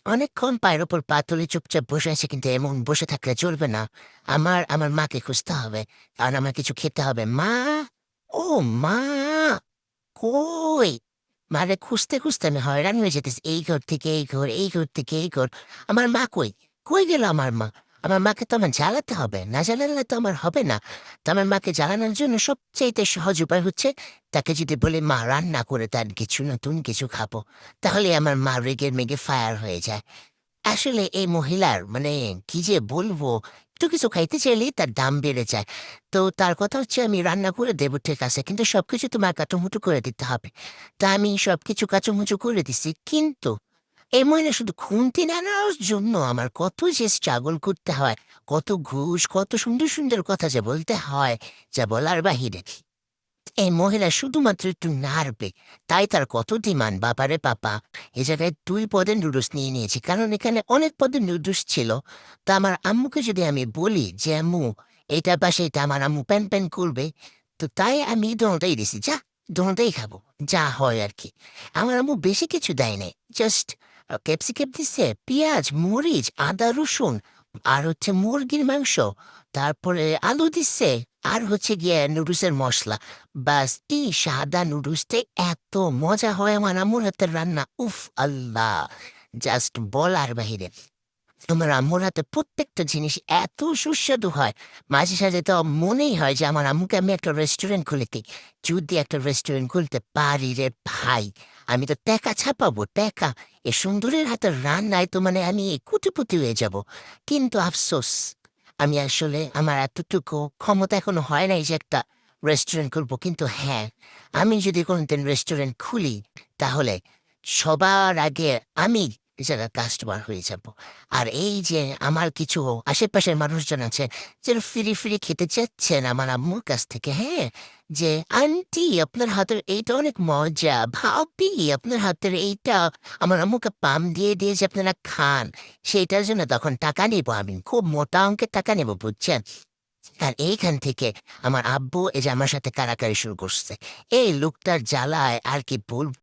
অনেকক্ষণ পায়ের ওপর পা তুলে চুপচাপ বসে আছে, কিন্তু এমন বসে থাকলে চলবে না। আমার মাকে খুঁজতে হবে। কারণ আমার কিছু খেতে হবে। মা! ও মা! কই? মারে খুঁজতে, খুঁজতে আমি হয়রান হয়ে যেতেছি। এই ঘর থেকে এই ঘর, এই ঘর থেকে এই ঘর। আমার মা কই? কই গেল আমার মা? আমার মাকে তো আমার জ্বালাতে হবে। না জ্বালালে তো আমার হবে না। তো আমার মাকে জ্বালানোর জন্য সবচাইতে সহজ উপায় হচ্ছে, তাকে যদি বলি, "মা রান্না করে দেন কিছু, নতুন কিছু খাবো।" তাহলে আমার মা রেগে মেগে ফায়ার হয়ে যায়। আসলে এই মহিলার মানে কি যে বলবো, একটু কিছু খাইতে চাইলেই তার দাম বেড়ে যায়। তো তার কথা হচ্ছে আমি রান্না করে দেবো ঠিক আছে, কিন্তু সবকিছু তোমার কাঁচুমুচু করে দিতে হবে। তা আমি সবকিছু কাঁচুমুচু করে দিছি। কিন্তু এই মহিলা শুধু খুন্তি নাড়ানোর জন্য আমার কত যে স্ট্রাগল করতে হয়, কত ঘুষ, কত সুন্দর, সুন্দর কথা যে বলতে হয়, যা বলার বাহিরে। এই মহিলা শুধুমাত্র একটু নাড়বে, তাই তার কত ডিমান্ড বাবারে বাবা। এ জায়গায় ২ পদের নুডলস নিয়ে নিয়েছি, কারণ এখানে অনেক পদের নুডলস ছিল। তা আমার আম্মুকে যদি আমি বলি যে, "আম্মু এইটা বা সেইটা", আমার আম্মু প্যান প্যান করবে। তো তাই আমি দোনোটাই দিছি। যা, দোনোটাই খাবো। যা হয় আরকি। আমার আম্মু বেশি কিছু দেয় নাই। জাস্ট ক্যাপসিকাম দিছে, পেঁয়াজ, মরিচ, আদা, রসুন আর হচ্ছে মুরগির মাংস। তারপরে আলু দিছে, আর হচ্ছে গিয়ে নুডলসের মসলা। ব্যাস এই সাদা নুডলসটা এত মজা হয় আমার আম্মুর হাতের রান্না। উফ আল্লাহ! জাস্ট বলার বাহিরে। আমার আম্মুর হাতে প্রত্যেকটা জিনিস এত সুস্বাদু হয়, মাঝে সাঝে তো মনেই হয় যে আমার আম্মুকে আমি একটা রেস্টুরেন্ট খুলে দিই। যদি একটা রেস্টুরেন্ট খুলতে পারি রে ভাই, আমি তো টাকা ছাপাবো, টাকা। এ সুন্দরীর হাতের রান্নায় তো মানে আমি কোটিপতি হয়ে যাব। কিন্তু আফসোস, আমি আসলে আমার এতটুকু ক্ষমতা এখনো হয় নাই যে একটা রেস্টুরেন্ট খুলবো। কিন্তু হ্যাঁ, আমি যদি কোনদিন রেস্টুরেন্ট খুলি, তাহলে সবার আগে আমি এ জায়গার কাস্টমার হয়ে যাব। আর এই যে আমার কিছু আশেপাশের মানুষজন আছে যারা ফিরি খেতে চাচ্ছেন আমার আম্মুর কাছ থেকে, হ্যাঁ? যে, "আন্টি আপনার হাতের এইটা অনেক মজা। ভাবি আপনার হাতের এইটা", আমার আম্মুকে পাম দিয়ে যে আপনারা খান, সেইটার জন্য তখন টাকা নিবো আমি। খুব মোটা অঙ্কের টাকা নেব, বুঝছেন? আর এইখান থেকে আমার আব্বু এই যে আমার সাথে কাড়াকাড়ি শুরু করছে। এই লোকটার জ্বালায় আর কি বলব?